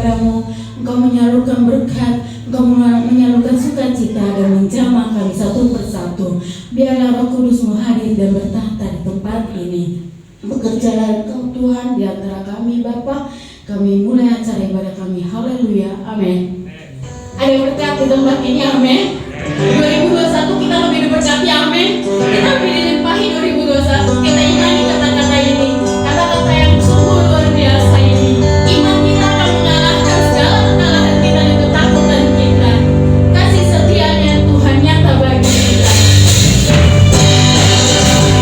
kepadamu. Engkau menyalurkan berkat, Engkau menyalurkan sukacita dan menjamah kami satu persatu. Biarlah Roh Kudus-Mu hadir dan bertahta di tempat ini. Bekerjalah Engkau Tuhan di antara kami Bapa. Kami mulai acara ibadah kami. Haleluya. Amin. Ada berkat di tempat ini. Amin. 2021 kita lebih diberkati. Amin. Kita lebih dilimpahi 2021. Kita imani kata-kata ini, kata-kata yang sungguh luar biasa ini. Iman kita akan mengalahkan segala kekalahan kita dan ketakutan kita. Kasih setianya Tuhan nyata bagi kita. Kasih setiamu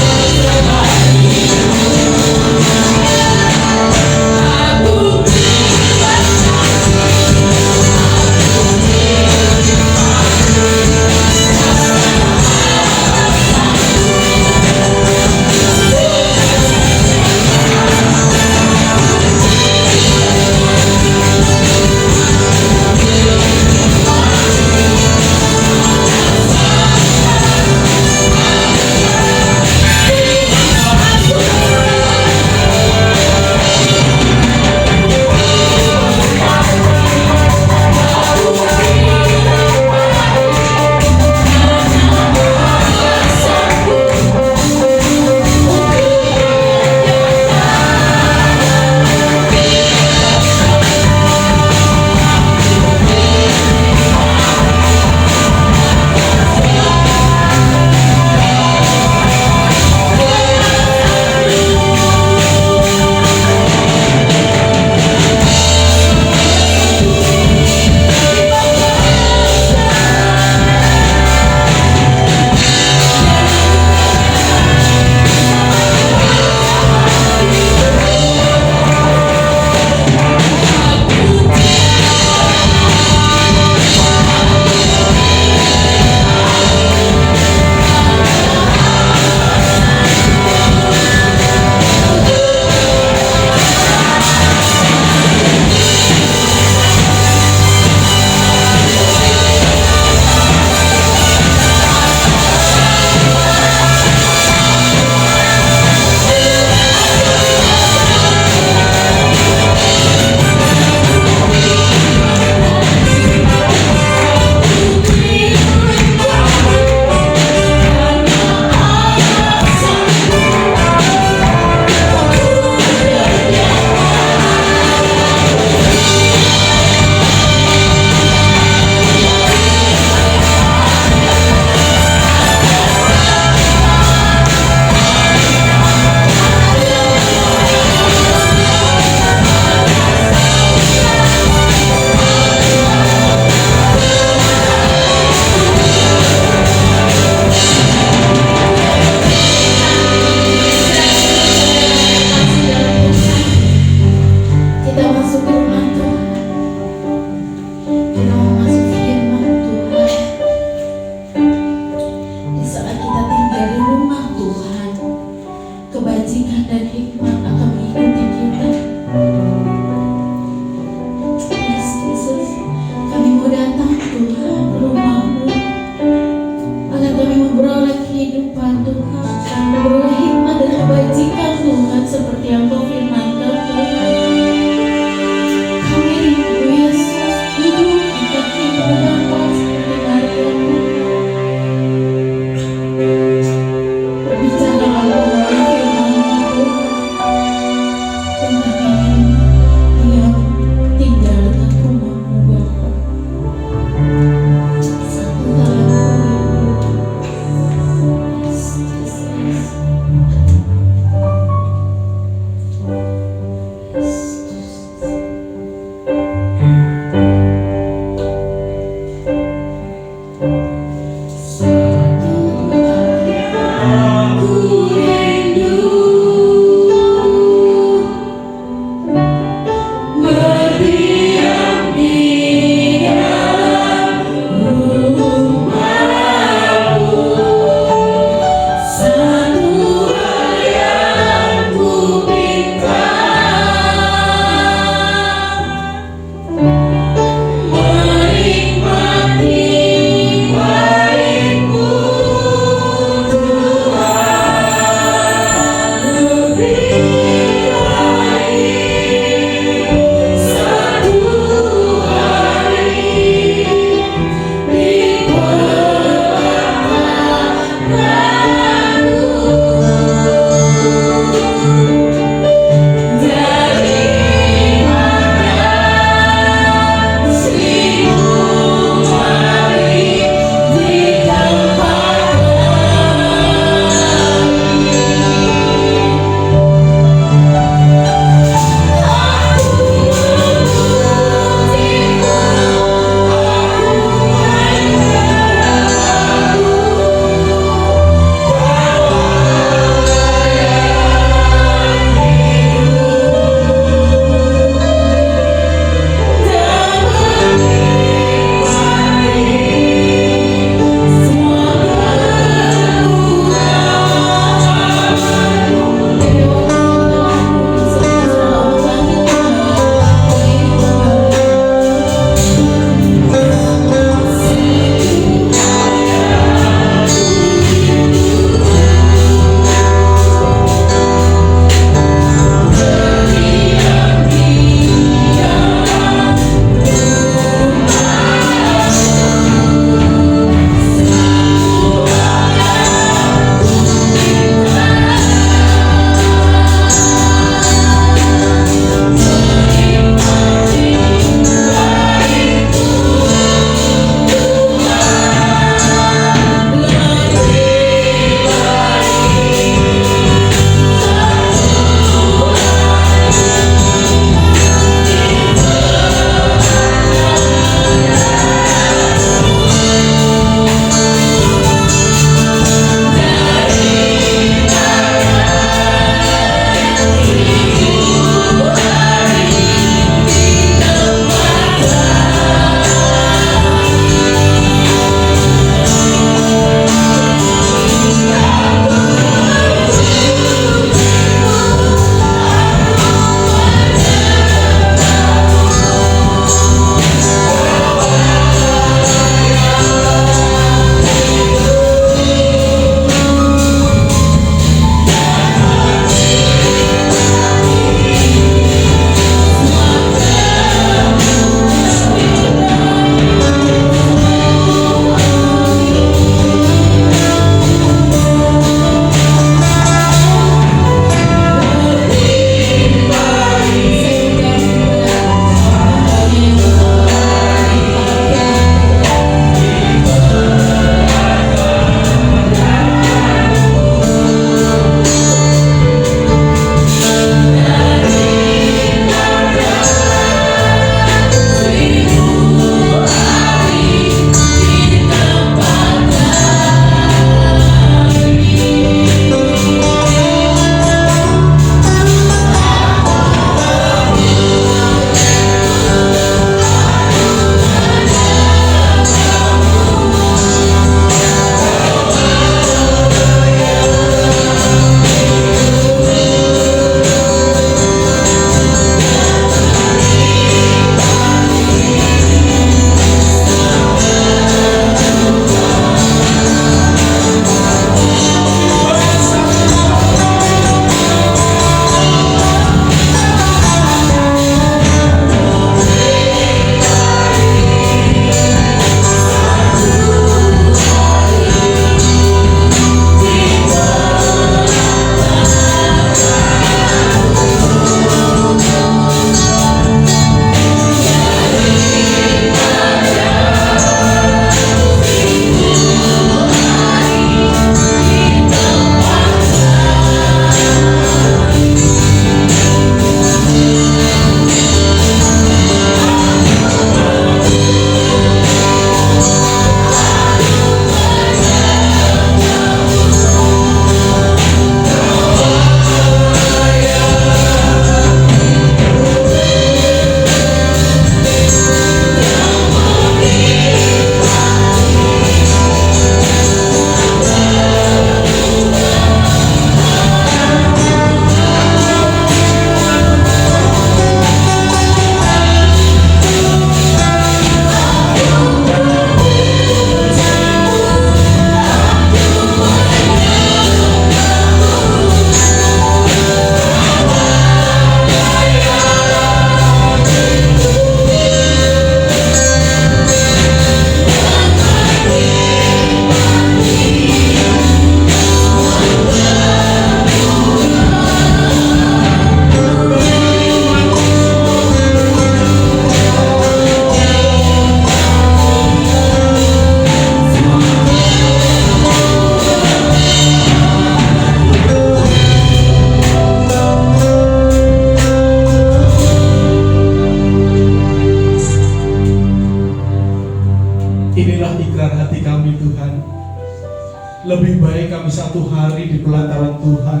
satu hari di pelataran Tuhan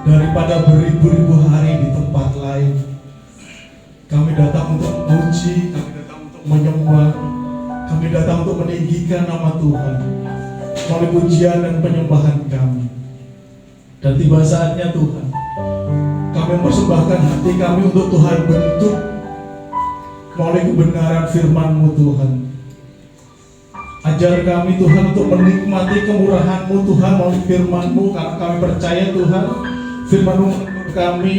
daripada beribu-ribu hari di tempat lain. Kami datang untuk memuji, kami datang untuk menyembah, kami datang untuk meninggikan nama Tuhan melalui pujian dan penyembahan kami. Dan tiba saatnya Tuhan, kami mempersembahkan hati kami untuk Tuhan bentuk melalui kebenaran firman-Mu Tuhan. Ajar kami Tuhan untuk menikmati kemurahan-Mu Tuhan melalui firman-Mu, karena kami percaya Tuhan firman-Mu menegur kami,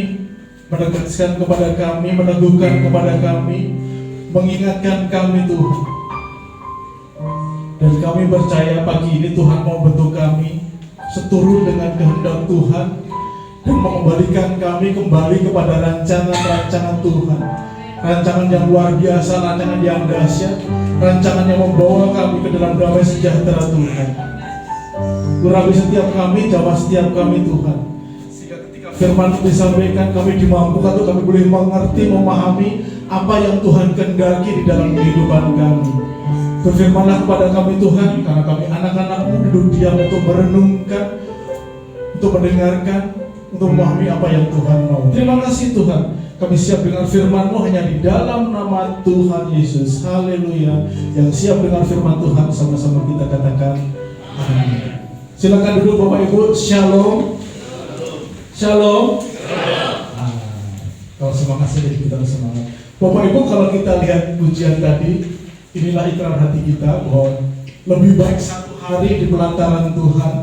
menegaskan kepada kami, meneguhkan kepada kami, mengingatkan kami Tuhan. Dan kami percaya pagi ini Tuhan mau bentuk kami seturut dengan kehendak Tuhan dan mengembalikan kami kembali kepada rancangan-rancangan Tuhan. Rancangan yang luar biasa, rancangan yang dahsyat, rancangan yang membawa kami ke dalam damai sejahtera Tuhan. Urapi setiap kami, jawab setiap kami Tuhan, sehingga ketika firman disampaikan kami dimampukan untuk kami boleh mengerti, memahami apa yang Tuhan kehendaki di dalam kehidupan kami. Berfirmanlah kepada kami Tuhan, karena kami anak-anak-Mu duduk diam untuk merenungkan, untuk mendengarkan, untuk memahami apa yang Tuhan mau. Terima kasih Tuhan, kami siap dengan firman-Mu hanya di dalam nama Tuhan Yesus. Haleluya. Yang siap dengan firman Tuhan, sama-sama kita katakan amin. Silakan duduk Bapak Ibu. Shalom. Shalom. Kalau semangat sedikit kita semangat. Bapak Ibu, kalau kita lihat pujian tadi, inilah ikrar hati kita bahwa lebih baik satu hari di pelataran Tuhan,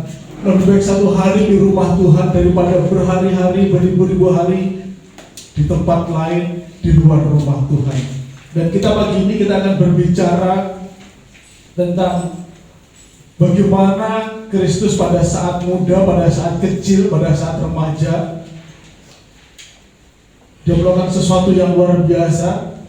lebih baik satu hari di rumah Tuhan daripada berhari-hari, beribu-ribu hari di tempat lain di luar rumah Tuhan. Dan kita pagi ini kita akan berbicara tentang bagaimana Kristus pada saat muda, pada saat kecil, pada saat remaja, dia melakukan sesuatu yang luar biasa.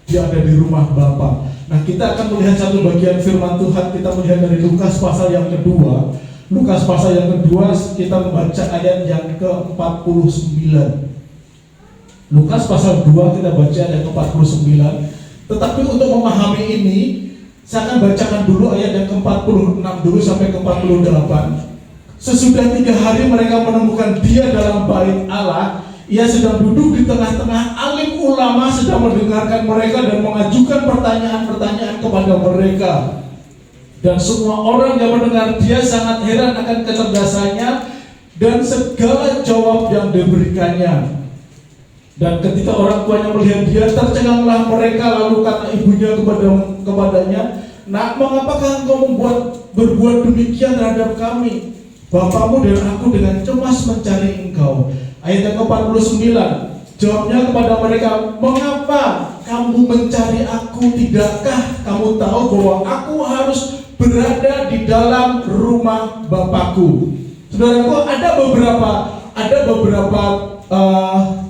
Dia ada di rumah Bapa. Nah, kita akan melihat satu bagian firman Tuhan. Kita melihat dari Lukas pasal yang kedua. Lukas pasal yang kedua, kita membaca ayat yang ke-49. Lukas pasal 2 kita baca ayat ke-49. Tetapi untuk memahami ini, saya akan bacakan dulu ayat yang ke-46 dulu sampai ke-48. Sesudah 3 hari mereka menemukan dia dalam bait Allah. Ia sedang duduk di tengah-tengah, alim ulama sedang mendengarkan mereka dan mengajukan pertanyaan-pertanyaan kepada mereka. Dan semua orang yang mendengar dia sangat heran akan kecerdasannya dan segala jawab yang diberikannya. Dan ketika orang tuanya melihat dia, tercenganglah mereka, lalu kata ibunya kepadanya, "Nak, mengapakah engkau berbuat demikian terhadap kami? Bapakmu dan aku dengan cemas mencari engkau." Ayat yang ke-49, jawabnya kepada mereka, "Mengapa kamu mencari aku? Tidakkah kamu tahu bahwa aku harus berada di dalam rumah Bapakku?" Saudaraku, ada beberapa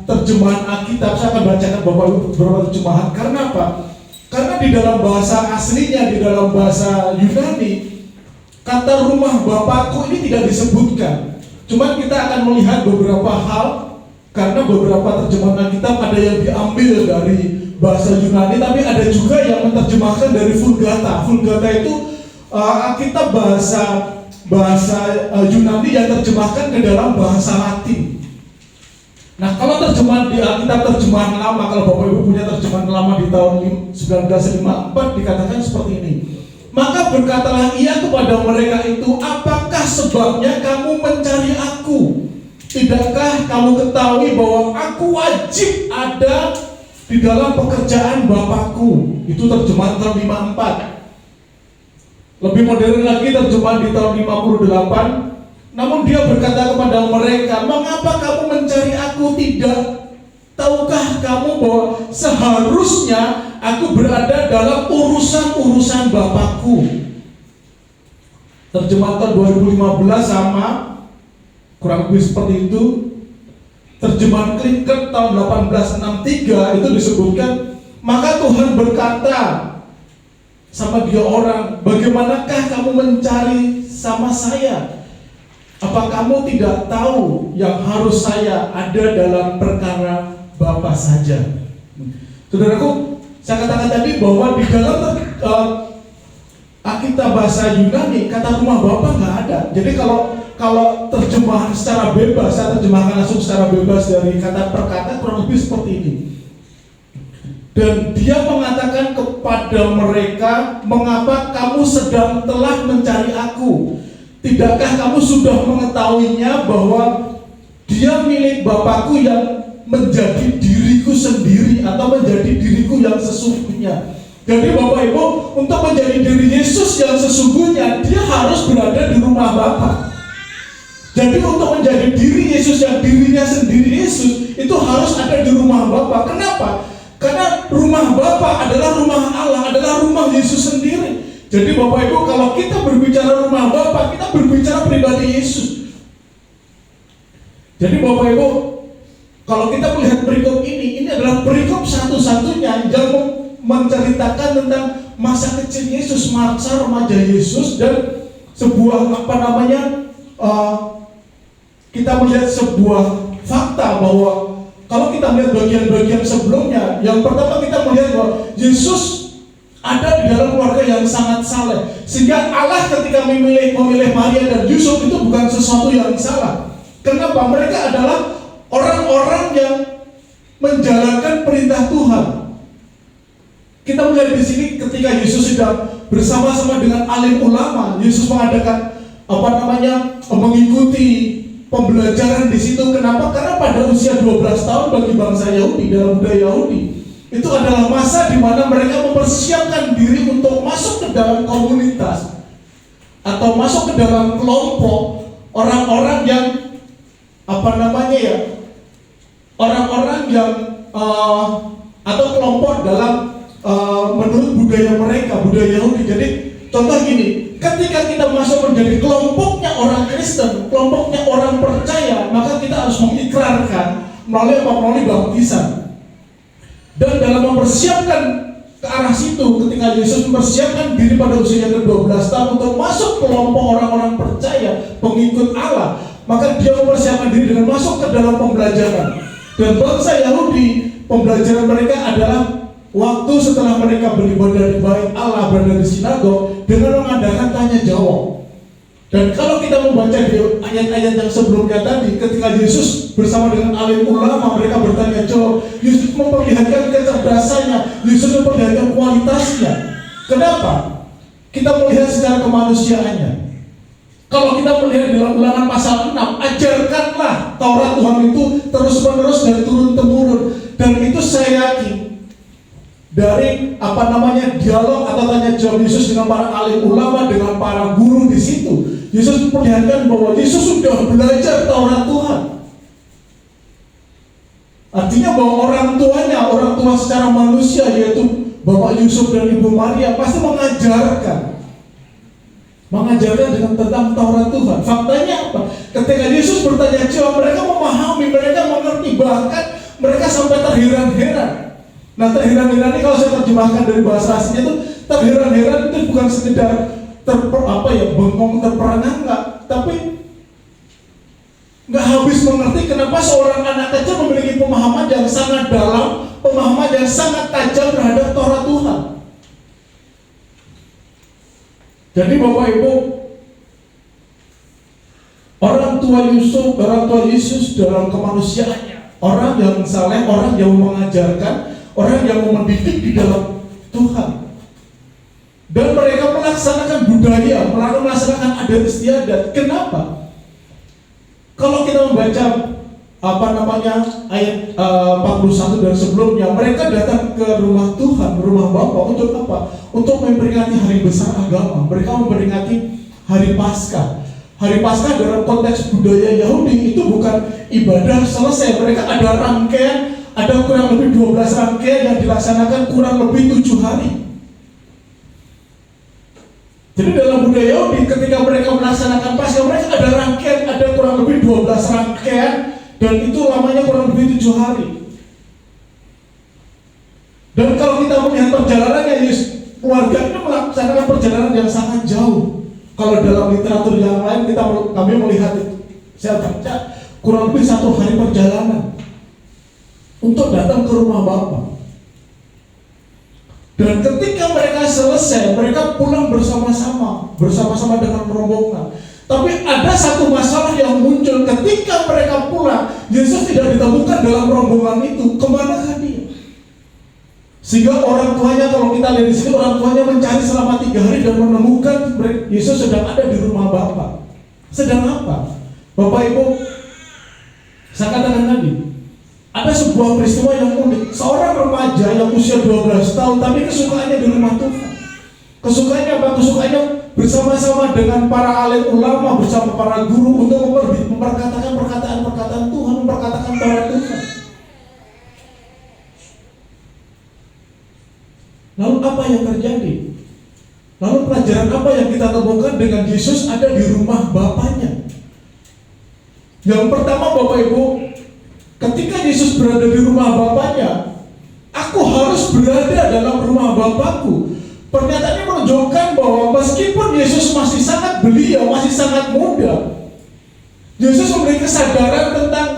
terjemahan Alkitab. Saya akan bacakan beberapa terjemahan. Karena apa? Karena di dalam bahasa aslinya, di dalam bahasa Yunani, kata rumah Bapakku ini tidak disebutkan. Cuma kita akan melihat beberapa hal, karena beberapa terjemahan Alkitab ada yang diambil dari bahasa Yunani, tapi ada juga yang menerjemahkan dari Vulgata. Vulgata itu Alkitab bahasa Yunani yang terjemahkan ke dalam bahasa Latin. Nah, kalau terjemahan di Alkitab terjemahan lama, kalau Bapak Ibu punya terjemahan lama di tahun 1954, dikatakan seperti ini. Maka berkatalah ia kepada mereka itu, "Apakah sebabnya kamu mencari aku? Tidakkah kamu ketahui bahwa aku wajib ada di dalam pekerjaan Bapakku?" Itu terjemahan tahun 54. Lebih modern lagi terjemahan di tahun 58. Namun dia berkata kepada mereka, "Mengapa kamu mencari aku? Tahukah kamu bahwa seharusnya aku berada dalam urusan-urusan Bapakku?" Terjemahan tahun 2015 sama, kurang lebih seperti itu. Terjemahan Klinker tahun 1863 itu disebutkan, "Maka Tuhan berkata sama dia orang, bagaimanakah kamu mencari sama saya? Apa kamu tidak tahu yang harus saya ada dalam perkara Bapa saja?" Saudaraku, saya katakan tadi bahwa di dalam Alkitab bahasa Yunani, kata rumah Bapa nggak ada. Jadi kalau terjemahan secara bebas, saya terjemahkan langsung secara bebas dari kata per kata, kurang lebih seperti ini. Dan dia mengatakan kepada mereka, mengapa kamu sedang telah mencari aku? Tidakkah kamu sudah mengetahuinya bahwa dia milik Bapakku yang menjadi diriku sendiri atau menjadi diriku yang sesungguhnya. Jadi Bapak Ibu, untuk menjadi diri Yesus yang sesungguhnya, dia harus berada di rumah Bapa. Jadi untuk menjadi diri Yesus yang dirinya sendiri Yesus, itu harus ada di rumah Bapa. Kenapa? Karena rumah Bapa adalah rumah Allah, adalah rumah Yesus sendiri. Jadi Bapak Ibu, kalau kita berbicara rumah Bapa, kita berbicara pribadi Yesus. Jadi Bapak Ibu, kalau kita melihat perikop ini adalah perikop satu-satunya yang menceritakan tentang masa kecil Yesus, masa remaja Yesus, dan sebuah kita melihat sebuah fakta bahwa kalau kita melihat bagian-bagian sebelumnya, yang pertama kita melihat bahwa Yesus ada di dalam keluarga yang sangat saleh, sehingga Allah ketika memilih Maria dan Yusuf itu bukan sesuatu yang salah. Kenapa? Mereka adalah orang-orang yang menjalankan perintah Tuhan. Kita melihat di sini ketika Yesus sedang bersama-sama dengan alim ulama, Yesus mengadakan mengikuti pembelajaran di situ. Kenapa? Karena pada usia 12 tahun bagi bangsa Yahudi, dalam budaya Yahudi, itu adalah masa di mana mereka mempersiapkan diri untuk masuk ke dalam komunitas atau masuk ke dalam kelompok orang-orang yang orang-orang yang atau kelompok dalam menurut budaya mereka, budaya Yahudi. Jadi contoh gini, ketika kita masuk menjadi kelompoknya orang Kristen, kelompoknya orang percaya, maka kita harus mengikrarkan melalui baptisan. Dan dalam mempersiapkan ke arah situ, ketika Yesus mempersiapkan diri pada usia ke-12 tahun untuk masuk kelompok orang-orang percaya, pengikut Allah, maka dia mempersiapkan diri dengan masuk ke dalam pembelajaran. Dan bangsa Yahudi, pembelajaran mereka adalah waktu setelah mereka beribadah di bait Allah, berada di sinagog, dengan mengadakan tanya jawab. Dan kalau kita membaca di ayat-ayat yang sebelumnya tadi, ketika Yesus bersama dengan alim ulama, mereka bertanya jawab, Yesus memperlihatkan kecerdasannya, Yesus memperlihatkan kualitasnya. Kenapa? Kita melihat secara kemanusiaannya. Kalau kita melihat dalam Ulangan pasal 6, ajarkanlah Taurat Tuhan itu terus-menerus dan turun-temurun. Dan itu saya yakin dari dialog atau tanya jawab Yesus dengan para alim ulama, dengan para guru di situ, Yesus memperlihatkan bahwa Yesus sudah belajar Taurat Tuhan. Artinya bahwa orang tua secara manusia, yaitu Bapak Yusuf dan Ibu Maria, pasti mengajarkan dengan tentang Taurat Tuhan. Faktanya apa? Ketika Yesus bertanya jawab, mereka memahami, mereka mengerti, bahkan mereka sampai terheran-heran. Nah, terheran-heran ini kalau saya terjemahkan dari bahasa aslinya itu, terheran-heran itu bukan sekedar bengong, terperangah, tapi nggak habis mengerti kenapa seorang anak kecil memiliki pemahaman yang sangat dalam, pemahaman yang sangat tajam terhadap Taurat Tuhan. Jadi Bapak Ibu, orang tua Yesus dalam kemanusiaannya, orang yang saleh, orang yang mengajarkan, orang yang mendidik di dalam Tuhan. Dan mereka melaksanakan budaya, melaksanakan adat istiadat. Kenapa? Kalau kita membaca ayat 41 dan sebelumnya, mereka datang ke rumah Tuhan, rumah Bapa untuk apa? Untuk memperingati hari besar agama. Mereka memperingati hari Paskah. Hari Paskah dalam konteks budaya Yahudi itu bukan ibadah selesai. Mereka ada rangkaian, ada kurang lebih 12 rangkaian yang dilaksanakan kurang lebih 7 hari. Jadi dalam budaya Yahudi, ketika mereka melaksanakan Paskah, mereka ada rangkaian, ada kurang lebih 12 rangkaian, dan itu lamanya kurang lebih 7 hari. Dan kalau kita melihat perjalanannya, keluarga ini melaksanakan perjalanan yang sangat jauh. Kalau dalam literatur yang lain kami melihat itu, saya baca kurang lebih 1 hari perjalanan untuk datang ke rumah Bapa. Dan ketika mereka selesai, mereka pulang bersama-sama dengan rombongan. Tapi ada satu masalah yang muncul ketika mereka pulang. Yesus tidak ditemukan dalam rombongan itu. Kemanakah dia? Sehingga orang tuanya, kalau kita lihat di sini, orang tuanya mencari selama 3 hari dan menemukan Yesus sedang ada di rumah Bapa. Sedang apa? Bapak Ibu, saya katakan tadi, ada sebuah peristiwa yang unik. Seorang remaja yang usia 12 tahun, tapi kesukaannya di rumah Tuhan. Kesukaannya apa? Kesukaannya bersama-sama dengan para alim ulama, bersama para guru untuk memperkatakan perkataan-perkataan Tuhan, memperkatakan Taurat Tuhan. Lalu apa yang terjadi? Lalu pelajaran apa yang kita temukan dengan Yesus ada di rumah Bapaknya? Yang pertama, Bapak Ibu, ketika Yesus berada di rumah Bapaknya, aku harus berada dalam rumah Bapakku. Pernyataannya menunjukkan bahwa meskipun Yesus masih sangat belia, masih sangat muda, Yesus memiliki kesadaran tentang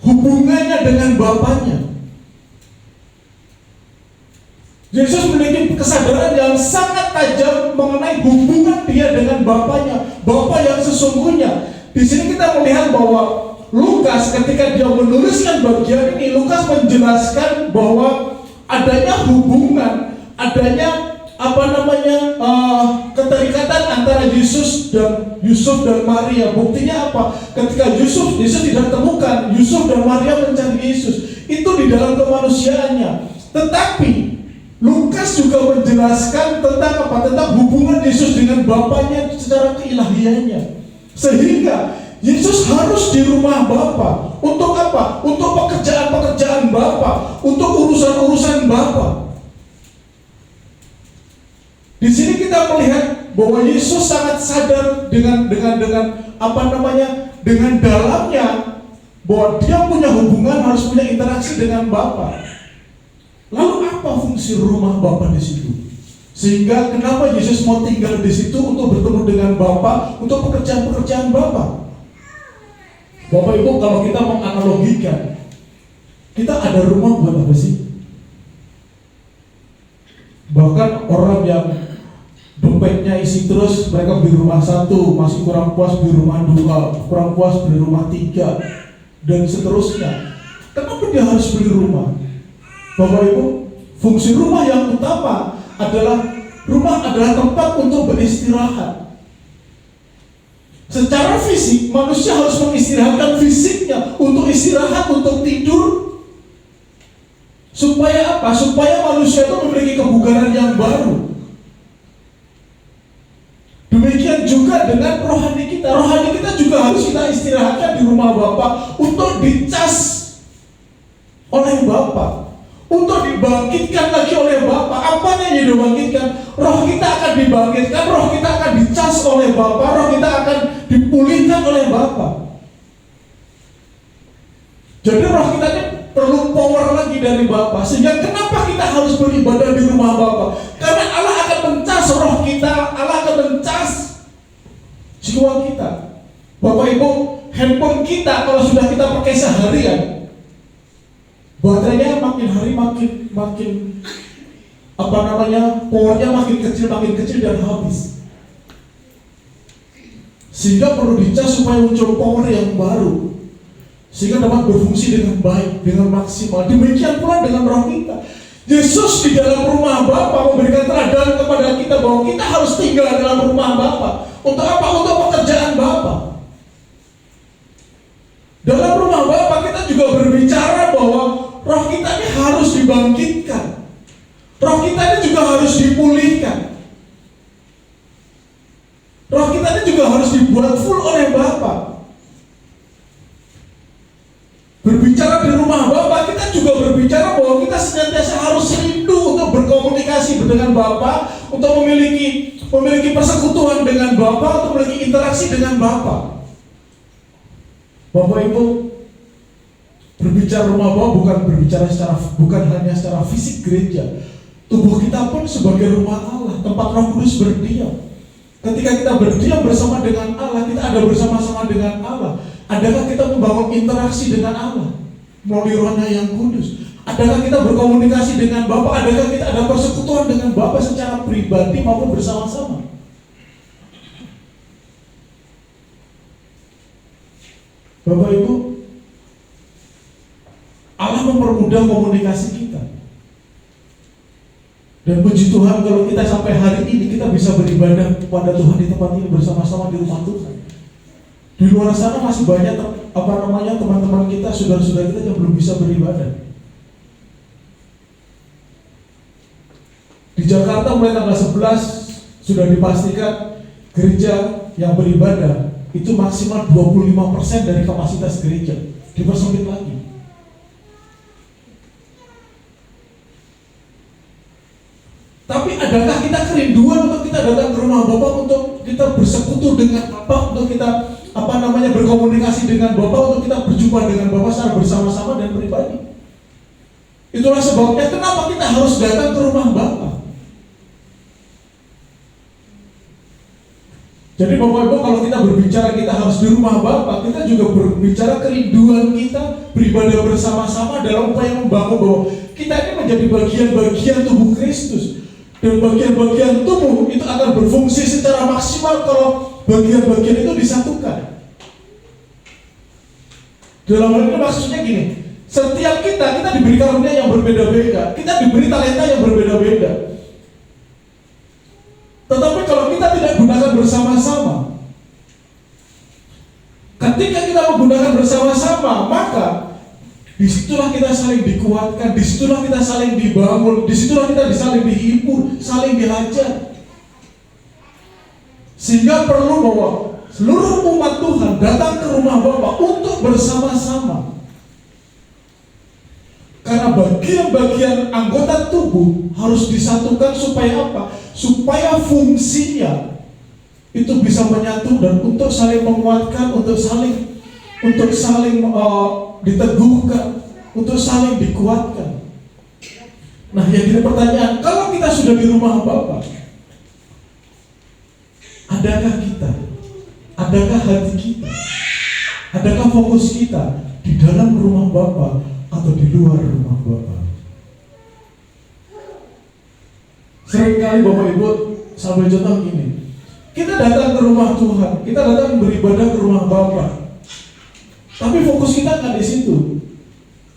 hubungannya dengan Bapaknya. Yesus memiliki kesadaran yang sangat tajam mengenai hubungan dia dengan Bapaknya, Bapa yang sesungguhnya. Di sini kita melihat bahwa Lukas ketika dia menuliskan bagian ini, Lukas menjelaskan bahwa adanya hubungan, adanya keterikatan antara Yesus dan Yusuf dan Maria. Buktinya apa? Ketika Yesus tidak temukan, Yusuf dan Maria mencari Yesus. Itu di dalam kemanusiaannya. Tetapi Lukas juga menjelaskan tentang apa? Tentang hubungan Yesus dengan Bapaknya secara keilahiannya. Sehingga Yesus harus di rumah Bapa. Untuk apa? Untuk pekerjaan-pekerjaan Bapa, untuk urusan-urusan Bapa. Di sini kita melihat bahwa Yesus sangat sadar dengan dalamnya bahwa dia punya hubungan, harus punya interaksi dengan Bapa. Lalu apa fungsi rumah Bapa di situ? Sehingga kenapa Yesus mau tinggal di situ untuk bertemu dengan Bapa, untuk pekerjaan-pekerjaan Bapa? Bapak Ibu, kalau kita menganalogikan, kita ada rumah buat apa sih? Bahkan orang yang dompetnya isi terus, mereka beli rumah 1, masih kurang puas beli rumah 2, kurang puas beli rumah 3, dan seterusnya. Kenapa dia harus beli rumah? Bapak Ibu, fungsi rumah yang utama adalah tempat untuk beristirahat. Secara fisik, manusia harus mengistirahatkan fisiknya untuk istirahat, untuk tidur. Supaya apa? Supaya manusia itu memiliki kebugaran yang baru. Demikian juga dengan rohani kita. Rohani kita juga harus kita istirahatkan di rumah Bapa untuk dicas oleh Bapa, untuk dibangkitkan lagi oleh Bapa. Apanya yang dibangkitkan? Roh kita akan dibangkitkan, roh kita akan dicas oleh Bapa, roh kita akan dipulihkan oleh Bapa. Jadi roh kita ini perlu power lagi dari Bapa. Sehingga kenapa kita harus beribadah di rumah Bapa? Karena Allah akan mencas roh kita, Allah akan mencas jiwa kita. Bapak Ibu, handphone kita kalau sudah kita pakai seharian, baterainya makin hari makin powernya makin kecil dan habis. Sehingga perlu dicas supaya muncul power yang baru, sehingga dapat berfungsi dengan baik, dengan maksimal. Demikian pula dengan roh kita. Yesus di dalam rumah Bapa memberikan teladan kepada kita bahwa kita harus tinggal dalam rumah Bapa. Untuk apa? Untuk pekerjaan Bapa. Dalam rumah Bapa kita juga berbicara bahwa roh kita ini harus dibangkitkan. Roh kita ini juga harus dipulihkan. Roh kita ini juga harus dibuat full oleh Bapa. Berbicara di rumah Bapa, kita juga berbicara bahwa kita senantiasa harus rindu untuk berkomunikasi dengan Bapa, untuk memiliki persekutuan dengan Bapa, untuk memiliki interaksi dengan Bapa. Bapak Ibu, berbicara rumah Bapa bukan hanya secara fisik gereja. Tubuh kita pun sebagai rumah Allah, tempat Roh Kudus berdiam. Ketika kita berdiam bersama dengan Allah, kita ada bersama-sama dengan Allah. Adakah kita membangun interaksi dengan Allah melalui Roh-Nya yang kudus? Adakah kita berkomunikasi dengan Bapa? Adakah kita ada persekutuan dengan Bapa secara pribadi maupun bersama-sama? Bapak Ibu, Allah mempermudah komunikasi kita. Dan puji Tuhan kalau kita sampai hari ini kita bisa beribadah kepada Tuhan di tempat ini bersama-sama di rumah Tuhan. Di luar sana masih banyak teman-teman kita, saudara-saudara kita yang belum bisa beribadah. Di Jakarta mulai tanggal 11 sudah dipastikan gereja yang beribadah itu maksimal 25% dari kapasitas gereja. Dipersempit lagi. Tapi adakah kita kerinduan untuk kita datang ke rumah Bapak, untuk kita bersekutu dengan Bapak, untuk kita berkomunikasi dengan Bapak, untuk kita berjumpa dengan Bapak secara bersama-sama dan pribadi? Itulah sebabnya kenapa kita harus datang ke rumah Bapak. Jadi Bapak Ibu, kalau kita berbicara kita harus di rumah Bapak, kita juga berbicara kerinduan kita beribadah bersama-sama dalam upaya membangun bahwa kita ini menjadi bagian-bagian tubuh Kristus. Dan bagian-bagian tubuh itu akan berfungsi secara maksimal kalau bagian-bagian itu disatukan. Dalam hal ini maksudnya gini, setiap kita diberi karunia yang berbeda-beda, kita diberi talenta yang berbeda-beda. Tetapi kalau kita tidak gunakan bersama-sama, ketika kita menggunakan bersama-sama, maka disitulah kita saling dikuatkan, disitulah kita saling dibangun, disitulah kita saling dihibur, saling diajar. Sehingga perlu bahwa seluruh umat Tuhan datang ke rumah Bapa untuk bersama-sama. Karena bagian-bagian anggota tubuh harus disatukan supaya apa? Supaya fungsinya itu bisa menyatu dan untuk saling menguatkan, untuk saling diteguhkan, untuk saling dikuatkan. Nah, yang jadi pertanyaan, kalau kita sudah di rumah Bapa, adakah kita? Adakah hati kita? Adakah fokus kita di dalam rumah Bapa atau di luar rumah Bapa? Seringkali Bapak Ibu sampai contoh gini, kita datang ke rumah Tuhan, kita datang beribadah ke rumah Bapa, tapi fokus kita kan di situ.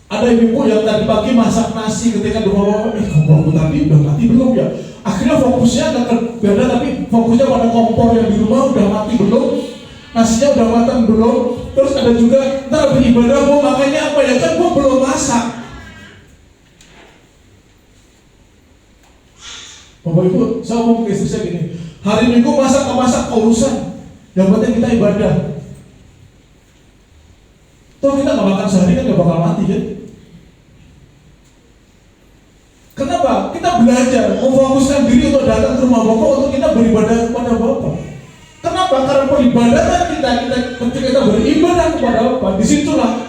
Ada ibu yang tadi pagi masak nasi, ketika dibawa, kompor tadi udah mati belum ya? Akhirnya fokusnya nggak beda, tapi fokusnya pada kompor yang di rumah udah mati belum, nasinya udah matang belum. Terus ada juga, ntar beribadah mau makannya apa ya, kan gua belum masak. Bapak Ibu, saya ngomong ke istri saya gini, hari Minggu masak urusan, yang penting kita ibadah. Toh kita gak makan sehari kan gak bakal mati kan? Kenapa? Kita belajar memfokuskan diri untuk datang ke rumah Bapak, untuk kita beribadah kepada Bapak. Kenapa? Karena peribadatan kita ketika kita beribadah kepada Bapak, disitulah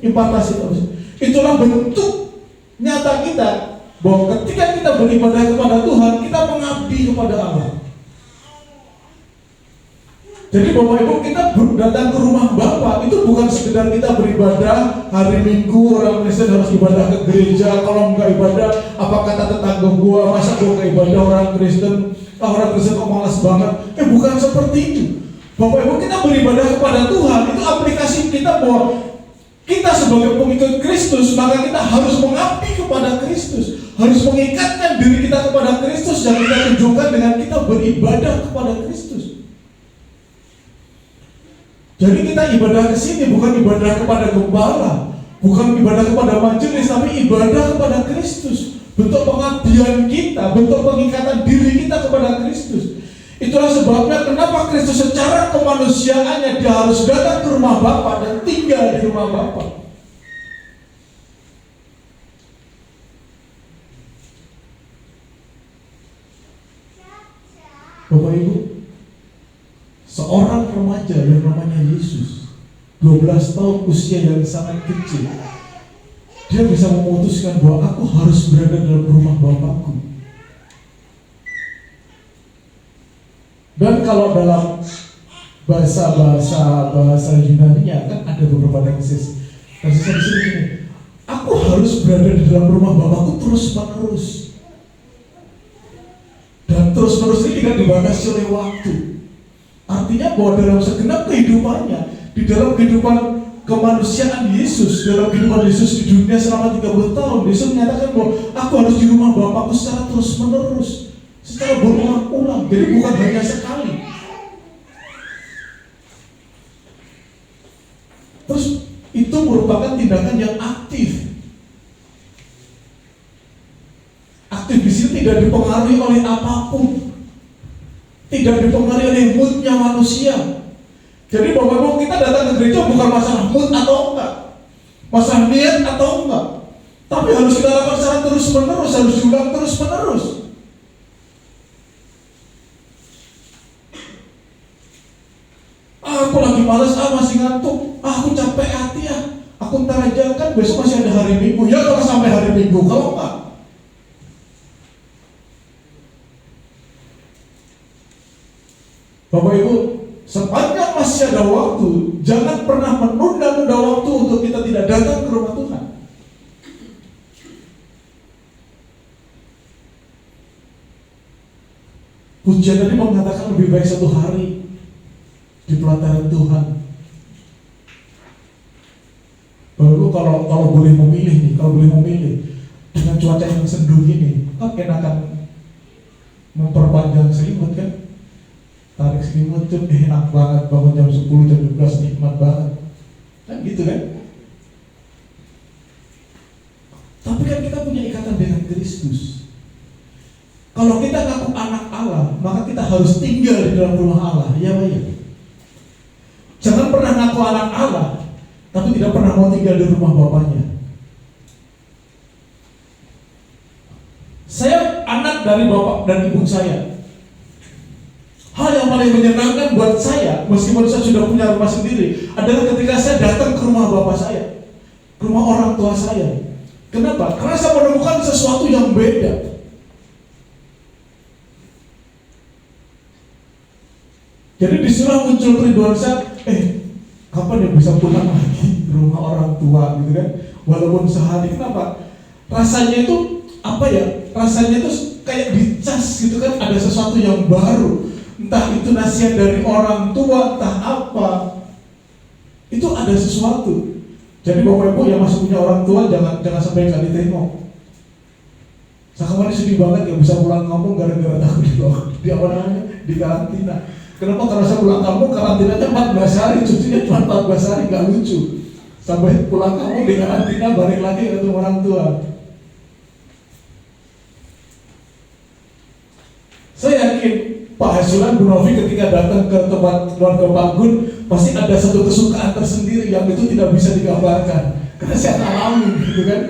impartasi terus. Itulah bentuk nyata kita bahwa ketika kita beribadah kepada Tuhan, kita mengabdi kepada Allah. Jadi Bapak Ibu, kita datang ke rumah Bapa itu bukan sekedar kita beribadah hari Minggu. Orang Kristen harus ibadah ke gereja. Kalau enggak ibadah, apa kata tetangga gua, masa gua enggak ibadah orang Kristen kok malas banget. Bukan seperti itu. Bapak Ibu, kita beribadah kepada Tuhan, itu aplikasi kita bahwa kita sebagai pengikut Kristus, maka kita harus mengabdi kepada Kristus, harus mengikatkan diri kita kepada Kristus, dan kita tunjukkan dengan kita beribadah kepada Kristus. Jadi kita ibadah ke sini bukan ibadah kepada gembala, bukan ibadah kepada majelis, tapi ibadah kepada Kristus. Bentuk pengabdian kita, bentuk pengikatan diri kita kepada Kristus. Itulah sebabnya kenapa Kristus secara kemanusiaannya dia harus datang ke rumah Bapa dan tinggal di rumah Bapa. Bapak Ibu, seorang remaja yang namanya Yesus, 12 tahun usia yang sangat kecil, dia bisa memutuskan bahwa aku harus berada dalam rumah Bapakku. Dan kalau dalam bahasa Yunani-nya kan ada beberapa tesis di sini gini, Aku harus berada di dalam rumah Bapakku terus menerus. Dan terus menerus ini tidak dibatasi oleh waktu. Artinya bahwa dalam segenap kehidupannya, di dalam kehidupan kemanusiaan Yesus, dalam kehidupan Yesus di dunia selama 30 tahun, Yesus menyatakan bahwa aku harus di rumah Bapakku secara terus menerus, secara berulang-ulang. Jadi bukan hanya sekali. Terus itu merupakan tindakan yang aktif. Aktif di sini tidak dipengaruhi oleh apapun, tidak dipengaruhi oleh moodnya manusia. Jadi Bapak-Ibu, kita datang ke gereja bukan masalah mood atau enggak, masalah niat atau enggak, tapi harus kita lakukan secara terus menerus, harus diulang terus menerus. Aku lagi malas, masih ngantuk, aku capek hati aku ntar aja, kan besok masih ada hari Minggu. Ya kalau sampai hari Minggu, kalau enggak, Bapak Ibu, sepanjang masih ada waktu, jangan pernah menunda-nunda waktu untuk kita tidak datang ke rumah Tuhan. Pujian tadi mengatakan lebih baik satu hari di pelataran Tuhan. Bapak Ibu, kalau boleh memilih dengan cuaca yang sendu gini, kan enakan memperpanjang selimut kan? Tarik selimut tuh enak banget, bangun jam 10, jam 12 nikmat banget. Kan gitu kan? Tapi kan kita punya ikatan dengan Kristus. Kalau kita ngaku anak Allah, maka kita harus tinggal di dalam rumah Allah. Ya Pak ya. Jangan pernah ngaku anak Allah, tapi tidak pernah mau tinggal di rumah Bapaknya. Saya anak dari Bapak dan Ibu saya. Hal yang paling menyenangkan buat saya, meskipun saya sudah punya rumah sendiri, adalah ketika saya datang ke rumah bapak saya, ke rumah orang tua saya. Kenapa? Karena saya menemukan sesuatu yang beda. Jadi disitulah muncul kerinduan saya, kapan ya bisa pulang lagi ke rumah orang tua gitu kan? Walaupun sehari. Kenapa? Rasanya itu Rasanya itu kayak dicas gitu kan, ada sesuatu yang baru. Entah itu nasihat dari orang tua, entah apa, itu ada sesuatu. Jadi Bapak Ibu yang masih punya orang tua, jangan sampai nggak ditengok. Saya kemarin sedih banget nggak bisa pulang kampung gara-gara takut di karantina. Kenapa? Karena saya pulang kampung karantinanya 14 hari, cutinya cuma 14 hari, nggak lucu. Sampai pulang kampung di karantina, balik lagi ketemu orang tua. Saya yakin Pak Hasulan, Bu Novi ketika datang ke tempat keluarga Pak Gun, pasti ada satu kesukaan tersendiri yang itu tidak bisa digambarkan, karena saya alami gitu kan.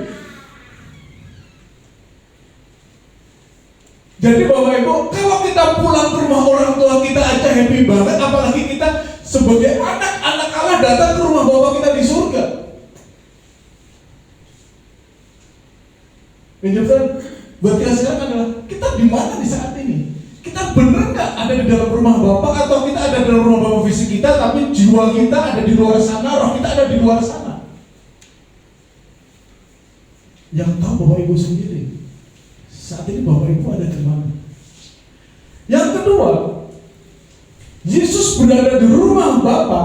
Jadi Bapak Ibu, kalau kita pulang ke rumah orang tua kita aja happy banget, apalagi kita sebagai anak-anak Allah datang ke rumah Bapak kita di surga. Penjelasan buat kita sekarang adalah, kita di mana di saat ini? Kita benar nggak ada di dalam rumah Bapak, atau kita ada di dalam rumah Bapak fisik kita, tapi jiwa kita ada di luar sana, roh kita ada di luar sana? Yang tahu Bapak Ibu sendiri. Saat ini Bapak Ibu ada di mana? Yang kedua, Yesus berada di rumah Bapa.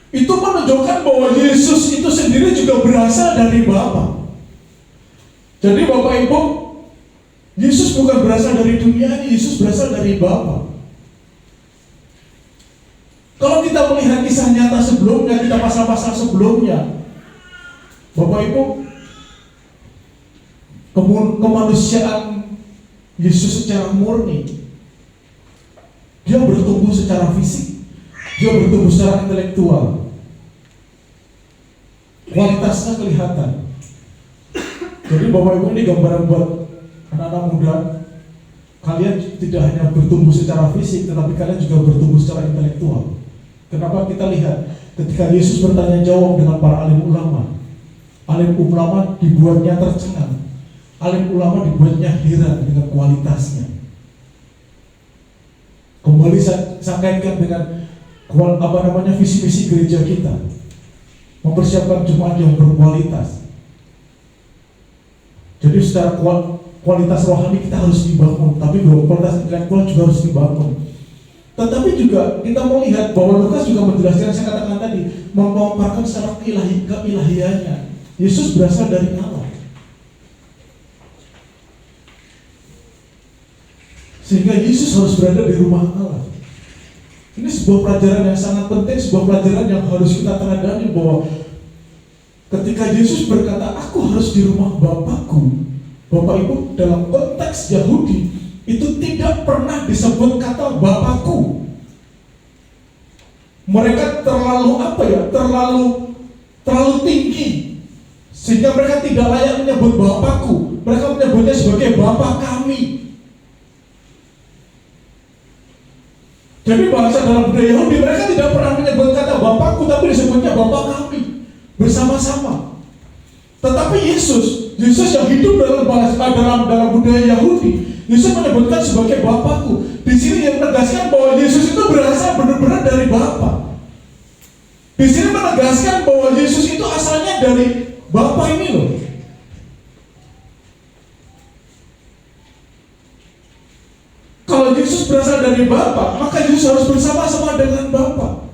Itu menunjukkan bahwa Yesus itu sendiri juga berasal dari Bapa. Jadi Bapak Ibu, Yesus bukan berasal dari dunia ini, Yesus berasal dari Bapa. Kalau kita melihat kisah nyata sebelumnya, kita pasal-pasal sebelumnya, Bapak Ibu, kemanusiaan Yesus secara murni, dia bertumbuh secara fisik, dia bertumbuh secara intelektual, kualitasnya kelihatan. Jadi Bapak Ibu, ini gambaran buat anak-anak muda. Kalian tidak hanya bertumbuh secara fisik, tetapi kalian juga bertumbuh secara intelektual. Kenapa? Kita lihat ketika Yesus bertanya jawab dengan para alim ulama dibuatnya tercengang, alim ulama dibuatnya heran dengan kualitasnya. Kembali saya kaitkan dengan visi-misi gereja kita, mempersiapkan jemaat yang berkualitas. Jadi secara kualitas rohani kita harus dibangun, tapi kualitas intelektual juga harus dibangun. Tetapi juga kita melihat bahwa Lukas juga menjelaskan, saya katakan tadi, memaparkan secara keilahiannya. Yesus berasal dari Allah, sehingga Yesus harus berada di rumah Allah. Ini sebuah pelajaran yang sangat penting, sebuah pelajaran yang harus kita teladani, bahwa ketika Yesus berkata, aku harus di rumah Bapakku, Bapak Ibu dalam konteks Yahudi itu tidak pernah disebut kata Bapakku. Mereka terlalu tinggi, sehingga mereka tidak layak menyebut Bapakku. Mereka menyebutnya sebagai Bapa kami. Jadi bahasa dalam budaya Yahudi, mereka tidak pernah menyebut kata Bapakku, tapi disebutnya Bapa kami bersama-sama. Tetapi Yesus yang hidup dalam budaya Yahudi, Yesus menyebutkan sebagai Bapakku. Di sini yang menegaskan bahwa Yesus itu berasal benar-benar dari Bapa. Di sini menegaskan bahwa Yesus itu asalnya dari Bapa ini loh. Kalau Yesus berasal dari Bapa, maka Yesus harus bersama-sama dengan Bapa.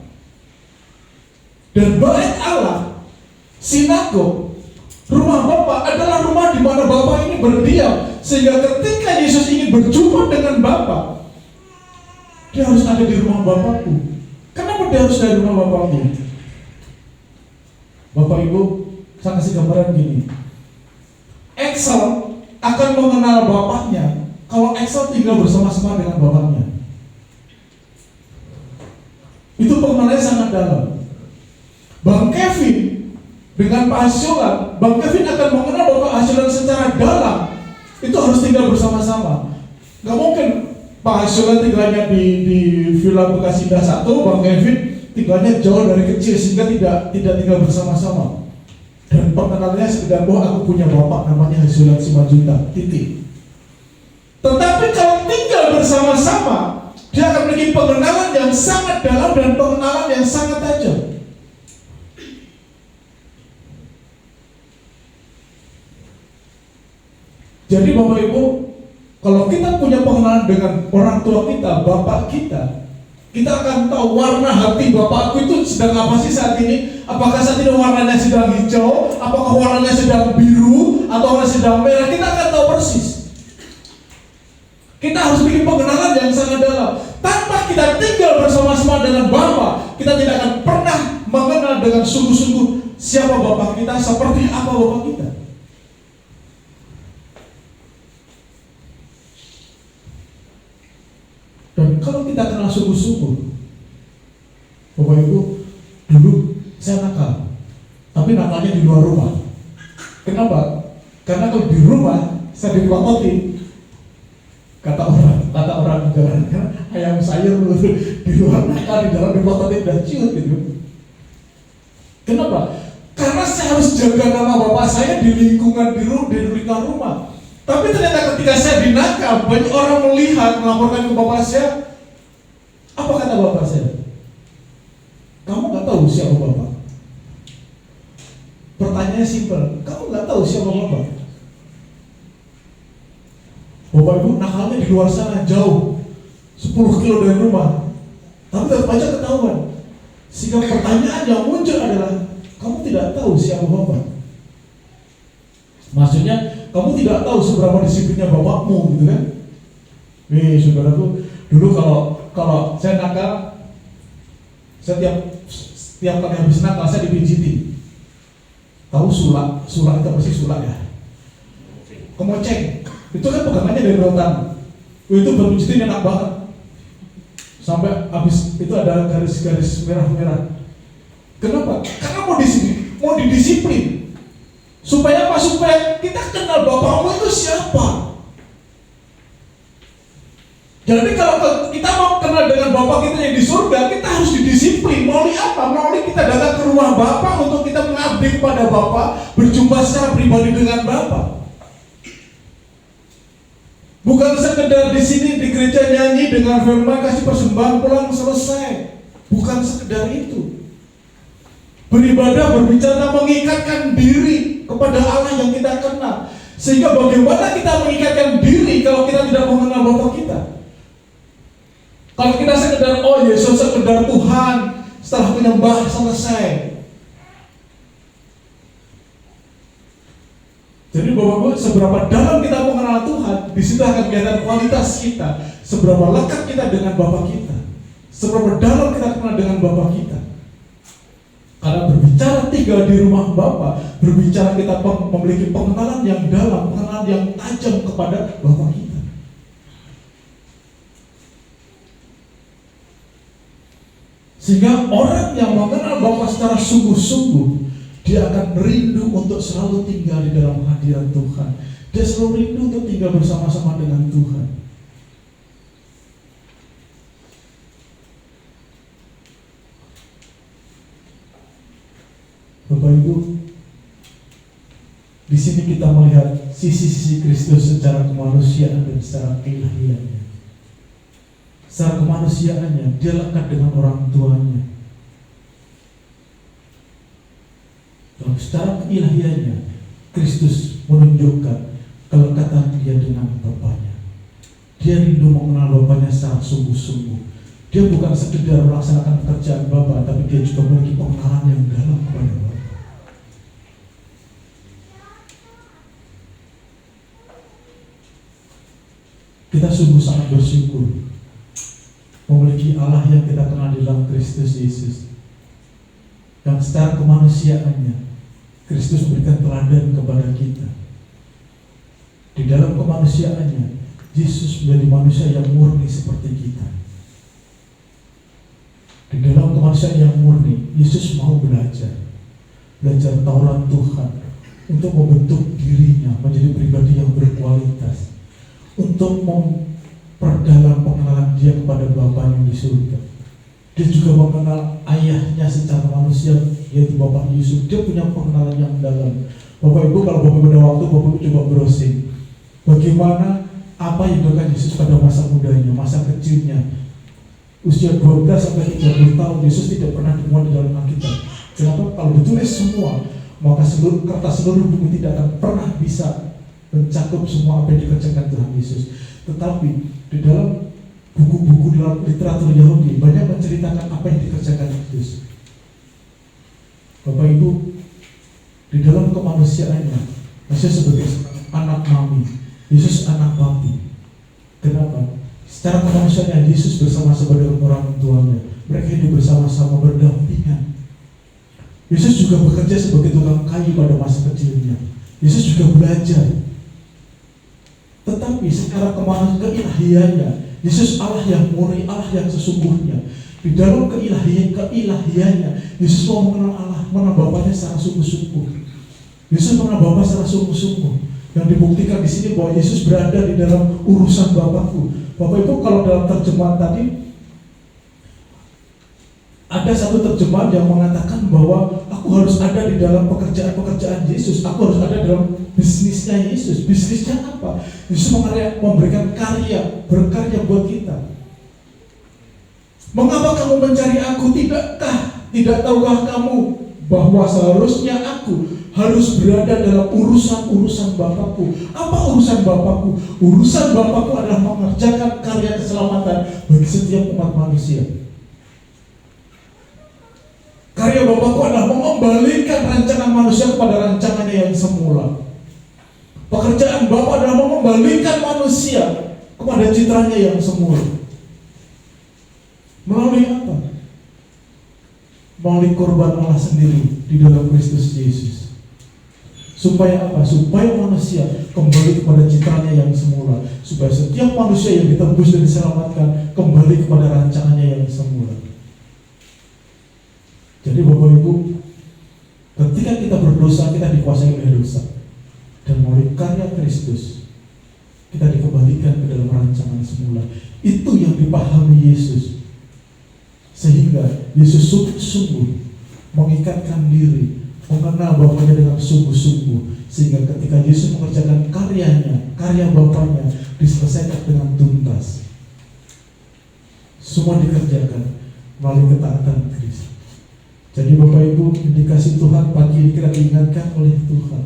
Dan bait Allah, sinagog, rumah Bapa adalah rumah di mana Bapa ini berdiam, sehingga ketika Yesus ingin berjumpa dengan Bapa, dia harus ada di rumah Bapakku. Kenapa dia harus ada di rumah Bapakku? Bapak Ibu, saya kasih gambaran gini. Excel akan mengenal bapaknya kalau Excel tinggal bersama-sama dengan bapaknya. Itu pengenalannya sangat dalam. Bang Kevin dengan Pak Hasyolan, Bang Kevin akan mengenal Bapak Hasyolan secara dalam. Itu harus tinggal bersama-sama. Gak mungkin Pak Hasyolan tinggalnya di Villa Bekasi Indah 1, Bang Kevin tinggalnya jauh dari kecil sehingga tidak tinggal bersama-sama. Dan pengenalannya sekedar bahwa aku punya bapak namanya Hasyolan Simanjuntak, titik. Tetapi kalau tinggal bersama-sama, dia akan memiliki pengenalan yang sangat dalam dan pengenalan yang sangat tajam. Jadi Bapak Ibu, kalau kita punya pengenalan dengan orang tua kita, bapak kita akan tahu warna hati bapakku itu sedang apa sih saat ini. Apakah saat ini warnanya sedang hijau, apakah warnanya sedang biru, atau warnanya sedang merah, kita akan tahu persis. Kita harus bikin pengenalan yang sangat dalam. Tanpa kita tinggal bersama-sama dengan Bapa, kita tidak akan pernah mengenal dengan sungguh-sungguh siapa Bapa kita, seperti apa Bapa kita. Dan kalau kita kenal sungguh-sungguh, Bapak Ibu, dulu saya nakal, tapi nakalnya di luar rumah. Kenapa? Karena kalau di rumah saya dipelototin. Kata orang jalan, ayam sayur di luar nakal, di dalam dipelototin dan ciut gitu. Kenapa? Karena saya harus jaga nama bapak saya di lingkungan rumah. Tapi ternyata ketika saya dinakal, banyak orang melihat, melaporkan ke bapak saya. Apa kata bapak saya? Kamu gak tahu siapa bapak? Pertanyaannya simpel, kamu gak tahu siapa bapak? Bapak Ibu nakalnya di luar sana jauh, 10 kilo dari rumah, tapi tetap aja ketahuan. Sehingga pertanyaan yang muncul adalah, kamu tidak tahu siapa bapak? Maksudnya, kamu tidak tahu seberapa disiplinnya bapakmu, gitu kan? Saudaraku, dulu kalau saya nakal, setiap kali habis nakal saya dipijitin. Tahu sulak itu pasti sulak ya. Kemoceng, itu kan pegangannya dari rotan. Itu berpijitin enak banget. Sampai habis itu ada garis-garis merah-merah. Kenapa? Karena mau didisiplin. Supaya apa? Supaya kita kenal bapakmu itu siapa. Jadi kalau kita mau kenal dengan bapak kita yang di surga, kita harus didisiplin. Melalui apa? Melalui kita datang ke rumah bapak untuk kita mengabdi kepada bapak, berjumpa secara pribadi dengan bapak. Bukan sekedar di sini di gereja nyanyi dengan firman kasih persembahan pulang selesai. Bukan sekedar itu. Beribadah, berbicara, mengikatkan diri kepada Allah yang kita kenal. Sehingga bagaimana kita mengikatkan diri kalau kita tidak mengenal Bapa kita? Kalau kita sekedar, oh Yesus sekedar Tuhan, setelah menyembah selesai. Jadi Bapak-Ibu, seberapa dalam kita mengenal Tuhan, di situ akan kelihatan kualitas kita, seberapa lekat kita dengan Bapa kita, seberapa dalam kita kenal dengan Bapa kita. Karena berbicara tinggal di rumah Bapa, berbicara kita memiliki pengenalan yang dalam, pengenalan yang tajam kepada Bapa kita. Sehingga orang yang mengenal Bapa secara sungguh-sungguh, dia akan rindu untuk selalu tinggal di dalam hadirat Tuhan. Dia selalu rindu untuk tinggal bersama-sama dengan Tuhan. Bapak Ibu, di sini kita melihat sisi-sisi Kristus secara kemanusiaan dan secara keilahiannya. Secara kemanusiaannya, dia lekat dengan orang tuanya. Dalam secara keilahiannya, Kristus menunjukkan kelekatan dia dengan Bapaknya. Dia rindu mengenal Bapaknya secara sungguh-sungguh. Dia bukan sekedar melaksanakan pekerjaan Bapa, tapi dia juga memiliki pengenalan yang dalam kepada Bapa. Kita sungguh sangat bersyukur memiliki Allah yang kita kenal di dalam Kristus Yesus, yang secara kemanusiaannya Kristus memberikan teladan kepada kita. Di dalam kemanusiaannya, Yesus menjadi manusia yang murni seperti kita. Di dalam kemanusiaan yang murni, Yesus mau belajar Taurat Tuhan untuk membentuk dirinya menjadi pribadi yang berkualitas, untuk memperdalam pengenalan dia kepada Bapa yang di surga. Dia juga mengenal ayahnya secara manusia, yaitu Bapak Yusuf. Dia punya pengenalan yang dalam. Bapak Ibu, kalau Bapak pada waktu, Bapak Ibu coba browsing bagaimana apa yang dilakukan Yesus pada masa mudanya, masa kecilnya, usia 12 sampai 30 tahun. Yesus tidak pernah dimuat di dalam Alkitab. Kenapa? Kalau ditulis semua, maka seluruh buku tidak akan pernah bisa mencakup semua apa yang dikerjakan Tuhan Yesus. Tetapi di dalam buku-buku dalam literatur Yahudi banyak menceritakan apa yang dikerjakan Yesus. Bapak Ibu, di dalam kemanusiaannya, Yesus sebagai anak mami, Yesus anak papi. Kenapa? Secara kemanusiaannya Yesus bersama-sama dengan orang tuanya. Mereka hidup bersama-sama berdampingan. Yesus juga bekerja sebagai tukang kayu pada masa kecilnya. Yesus juga belajar. Tetapi secara keilahiannya, Yesus Allah yang murni, Allah yang sesungguhnya. Di dalam keilahiannya, Yesus mau mengenal Allah, mengenal Bapaknya secara sungguh-sungguh. Yesus mengenal Bapa secara sungguh-sungguh. Yang dibuktikan di sini bahwa Yesus berada di dalam urusan Bapakku. Bapak Ibu, kalau dalam terjemahan tadi ada satu terjemahan yang mengatakan bahwa aku harus ada di dalam pekerjaan Yesus. Aku harus ada dalam bisnisnya Yesus. Bisnisnya apa? Yesus memberikan karya, berkarya buat kita. Mengapa kamu mencari aku? Tidak tahukah kamu bahwa seharusnya aku harus berada dalam urusan-urusan Bapakku? Apa urusan Bapakku? Urusan Bapakku adalah mengerjakan karya keselamatan bagi setiap umat manusia. Karya Bapakku adalah mengembalikan rancangan manusia kepada rancangannya yang semula. Pekerjaan Bapa adalah mengembalikan manusia kepada citranya yang semula. Melalui apa? Melalui korban Allah sendiri di dalam Kristus Yesus. Supaya apa? Supaya manusia kembali kepada citranya yang semula. Supaya setiap manusia yang ditebus dan diselamatkan kembali kepada rancangannya yang semula. Jadi Bapak Ibu, ketika kita berdosa, kita dikuasai oleh dosa. Dan melalui karya Kristus, kita dikembalikan ke dalam rancangan semula. Itu yang dipahami Yesus. Sehingga Yesus sungguh-sungguh mengikatkan diri, mengenal Bapaknya dengan sungguh-sungguh. Sehingga ketika Yesus mengerjakan karyanya, karya Bapaknya diselesaikan dengan tuntas. Semua dikerjakan melalui ketaatan Kristus. Jadi Bapak Ibu, indikasi Tuhan pagi ini kita diingatkan oleh Tuhan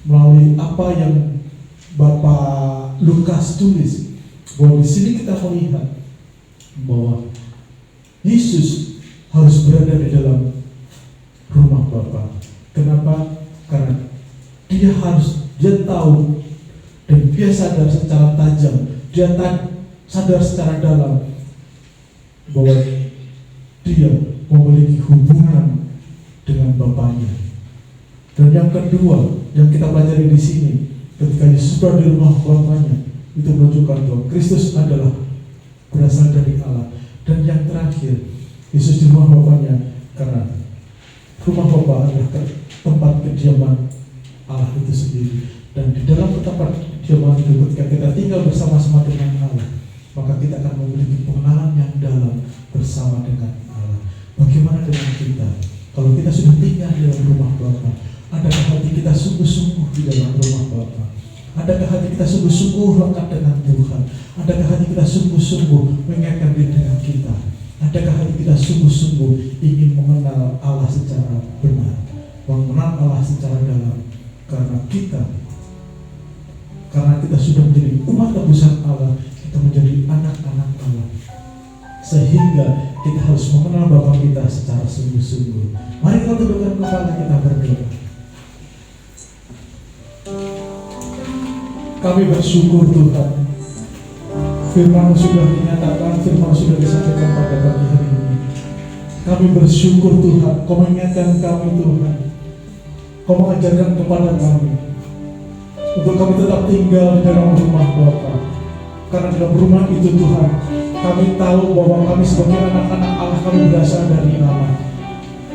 melalui apa yang Bapak Lukas tulis bahwa di sini kita melihat bahwa Yesus harus berada di dalam rumah Bapa. Kenapa? Karena dia tahu dan dia sadar secara tajam, dia sadar secara dalam bahwa dia memiliki hubungan dengan Bapaknya. Dan yang kedua yang kita pelajari di sini, ketika Yesus berada di rumah Bapaknya, itu menunjukkan bahwa Kristus adalah berasal dari Allah. Dan yang terakhir, Yesus di rumah Bapaknya karena rumah Bapa adalah tempat kediaman Allah itu sendiri. Dan di dalam tempat kediaman itu, ketika kita tinggal bersama-sama dengan Allah, maka kita akan memiliki pengenalan yang dalam bersama dengan Allah. Bagaimana dengan kita? Kalau kita sudah tinggal di dalam rumah Bapa, adakah hati kita sungguh-sungguh di dalam rumah Bapa? Adakah hati kita sungguh-sungguh lekat dengan Tuhan? Adakah hati kita sungguh-sungguh mengingatkan diri dengan kita? Adakah hati kita sungguh-sungguh ingin mengenal Allah secara benar, mengenal Allah secara dalam? Karena kita sudah menjadi umat tebusan Allah, kita menjadi anak-anak Allah, sehingga kita harus mengenal Bapa kita secara sungguh-sungguh. Mari kita tundukkan kepala kita berdoa. Kami bersyukur Tuhan, firman sudah dinyatakan, firman sudah disampaikan pada pagi hari ini. Kami bersyukur Tuhan, Kau mengingatkan kami Tuhan, Kau mengajarkan kepada kami untuk kami tetap tinggal di dalam rumah Bapa. Karena dalam rumah itu Tuhan, kami tahu bahwa kami sebagai anak-anak Allah, kami berasal dari Allah.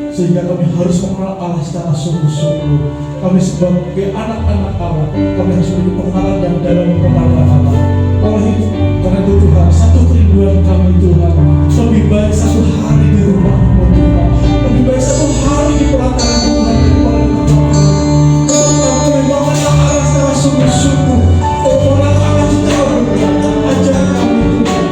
Sehingga kami harus mengenal Allah secara sungguh-sungguh. Kami sebagai anak-anak Allah, kami harus memiliki pengenalan yang dalam kepada Allah. Karena itu Tuhan, satu kerinduan kami Tuhan, lebih baik satu hari di rumah-Mu Tuhan, lebih baik satu hari di pelataran Tuhan daripada kami mengenal Allah secara sungguh-sungguh. Mengenal Allah secara benar. Ajar kami Tuhan.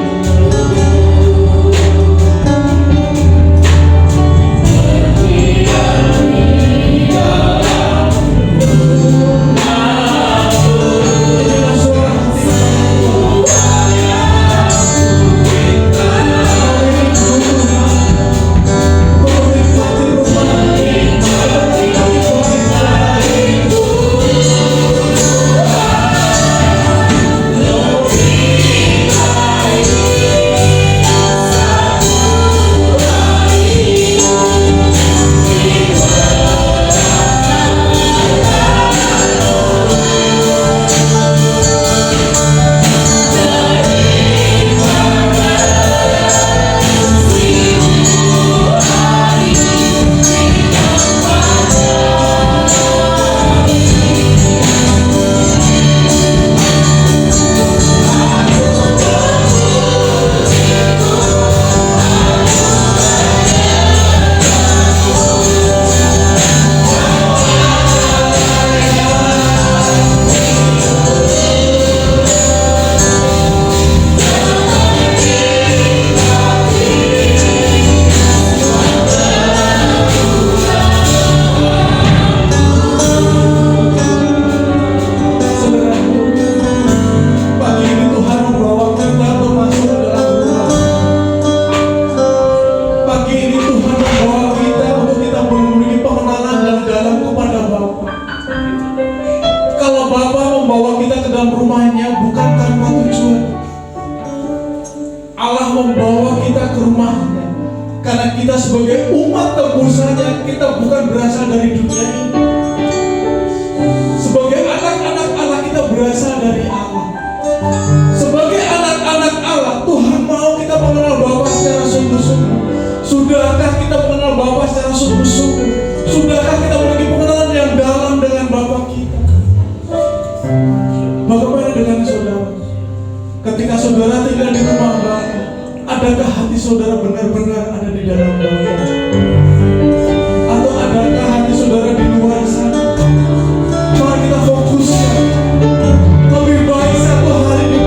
Sebagai umat tebusannya, kita bukan berasal dari dunia ini. Sebagai anak-anak Allah, kita berasal dari Allah. Sebagai anak-anak Allah, Tuhan mau kita mengenal Bapa secara sungguh-sungguh. Sudahkah kita mengenal Bapa secara sungguh-sungguh? Sudahkah kita memiliki pengenalan yang dalam dengan Bapa kita? Bagaimana dengan saudara? Ketika saudara tinggal di rumah Bapa, adakah hati saudara benar-benar ada di dalam Bapa? Atau adakah hati saudara di luar sana? Mari kita fokuskan. Lebih baik satu hari di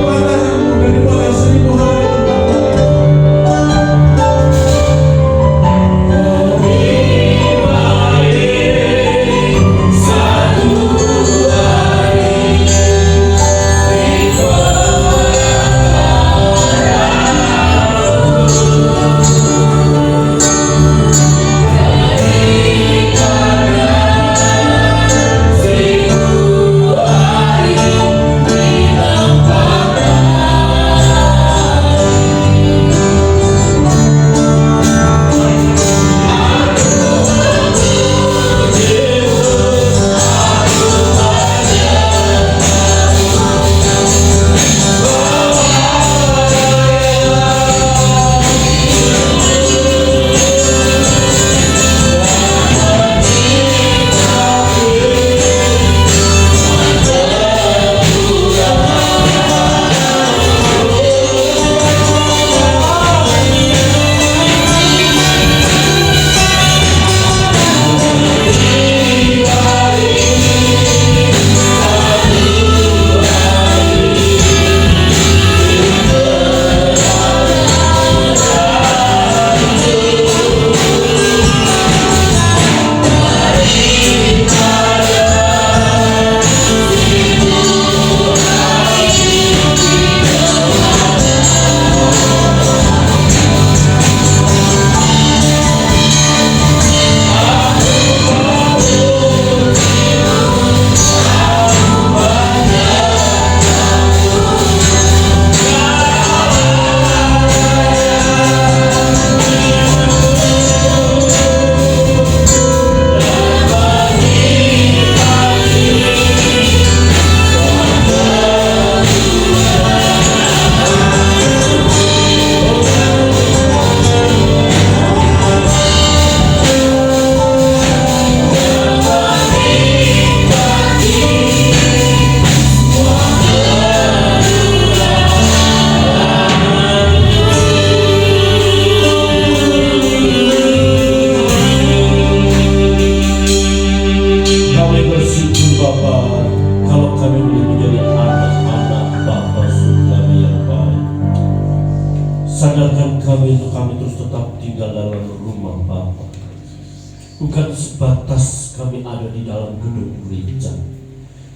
bukan sebatas kami ada di dalam gedung gereja,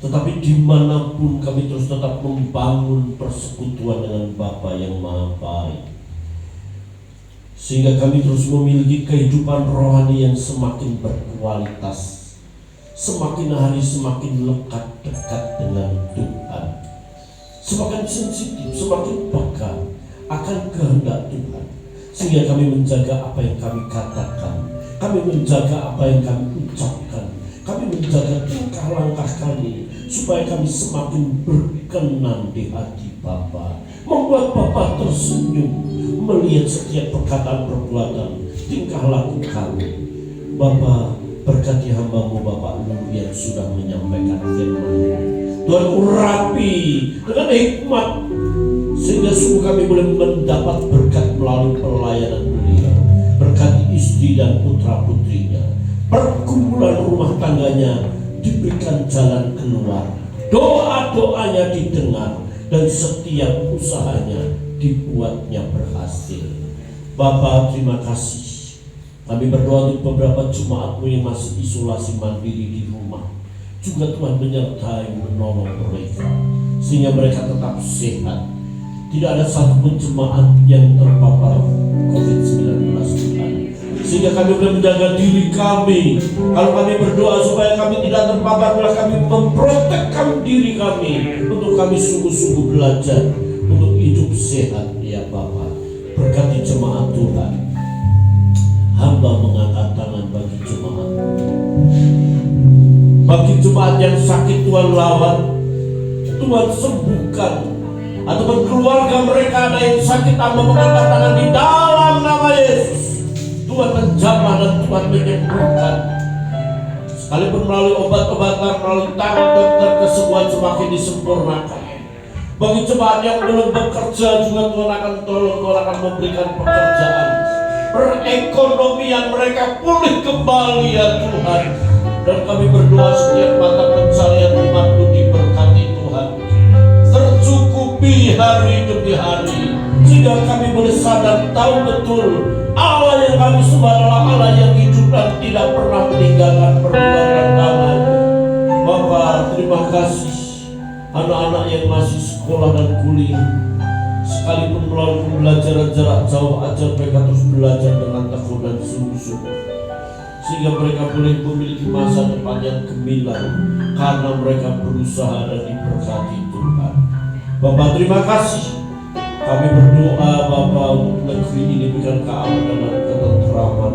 tetapi dimanapun kami terus tetap membangun persekutuan dengan Bapa yang Maha Baik, sehingga kami terus memiliki kehidupan rohani yang semakin berkualitas, semakin hari semakin lekat dekat dengan Tuhan, semakin sensitif, semakin peka akan kehendak Tuhan, sehingga kami menjaga apa yang kami katakan, kami menjaga apa yang kami ucapkan, kami menjaga tingkah langkah kami, supaya kami semakin berkenan di hati Bapa, membuat Bapa tersenyum melihat setiap perkataan, perbuatan, tingkah laku kami. Bapa, berkati hamba-Mu Bapak Lulu yang sudah menyampaikan firman-Mu. Tuhan, urapi dengan hikmat, sehingga sungguh kami boleh mendapat berkat melalui pelayanan beliau. Berkati istri dan putra-putrinya, pergumulan rumah tangganya diberikan jalan keluar, doa-doanya didengar, dan setiap usahanya dibuatnya berhasil. Bapa, terima kasih. Kami berdoa untuk beberapa jemaat-Mu yang masih isolasi mandiri di rumah. Juga Tuhan menyertai, menolong mereka, sehingga mereka tetap sehat. Tidak ada satupun jemaat yang terpapar COVID-19 Tuhan, sehingga kami boleh menjaga diri kami. Kalau kami berdoa supaya kami tidak terpapar, maka kami memprotekkan diri kami untuk kami sungguh-sungguh belajar untuk hidup sehat ya Bapa. Berkati jemaat Tuhan. Hamba mengangkat tangan bagi jemaat. Bagi jemaat yang sakit, Tuhan lawan, Tuhan sembuhkan. Ataupun keluarga mereka ada yang sakit, hamba mengangkat tangan di dalam nama Yesus. Tuhan menjamah dan Tuhan menyembuhkan. Sekalipun melalui obat-obatan, melalui tangan dokter, kesembuhan semakin disempurnakan. Bagi jemaat yang belum bekerja juga Tuhan akan tolong, Tuhan akan memberikan pekerjaan. Perekonomian mereka pulih kembali ya Tuhan. Dan kami berdoa setiap mata pencarian umat-Mu diberkati Tuhan, tercukupi hari demi hari, sehingga kami boleh sadar tahu betul Allah yang kami sembah adalah Allah yang hidup dan tidak pernah meninggalkan perbuatan damai. Bapa, terima kasih. Anak-anak yang masih sekolah dan kuliah, sekalipun melalui pembelajaran jarak jauh, ajar mereka terus belajar dengan tekun dan sungguh-sungguh, sehingga mereka boleh memiliki masa depan yang gemilang karena mereka berusaha dan diberkati Tuhan. Bapak, terima kasih. Kami berdoa Bapak untuk negeri ini berikan keamanan dan ketenteraman.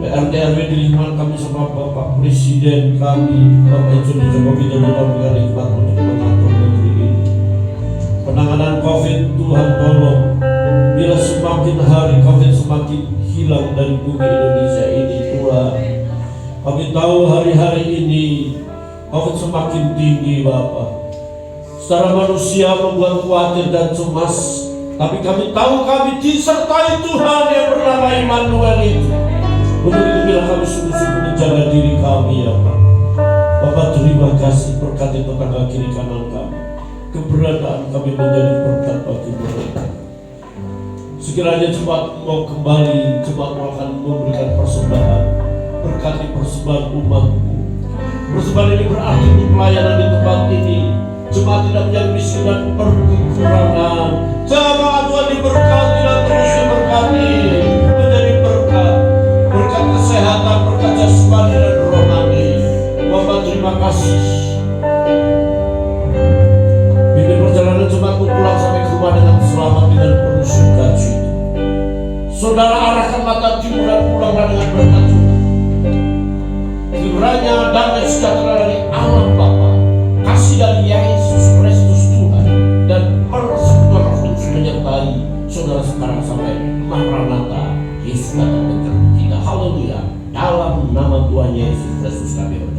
RT/RW di lingkungan kami sama Bapak Presiden kami, Bapak Insinyur Joko Widodo, memberikan hikmat untuk mengatur negeri ini. Penanganan COVID, Tuhan tolong. Bila semakin hari COVID semakin hilang dari bumi Indonesia ini Tuhan, kami tahu hari-hari ini COVID semakin tinggi Bapak. Secara manusia membuat khawatir dan cemas, tapi kami tahu kami disertai Tuhan yang bernama Immanuel itu. Untuk itu bila kami sungguh-sungguh menjaga diri kami ya Pak. Bapak, terima kasih, berkati tetangga kiri kanan kami. Keberadaan kami menjadi berkat bagi mereka. Sekiranya jemaat mau kembali, jemaat akan memberikan persembahan. Berkati persembahan umat-Mu. Persembahan ini berarti untuk pelayanan di tempat ini. Jemaat tidak menjadi miskin dan berkekurangan. Jemaat Tuhan diberkati dan terus diberkati, menjadi berkat. Berkat kesehatan, berkat jasmani dan rohani. Bapak, terima kasih. Bimbing perjalanan jemaat pulang sampai ke rumah dengan selamat, dengan penuh sukacita. Saudara arahkan mata timur dan pulanglah dengan berkat Tuhan. Kiranya damai sejahtera dari Allah Bapa, kasih dari Yesus Kristus Tuhan, dan persekutuan Roh Kudus menyertai saudara sekarang sampai Maranatha, Yesus datang dekat kita. Haleluya. Dalam nama Tuhan Yesus Kristus kami berdoa.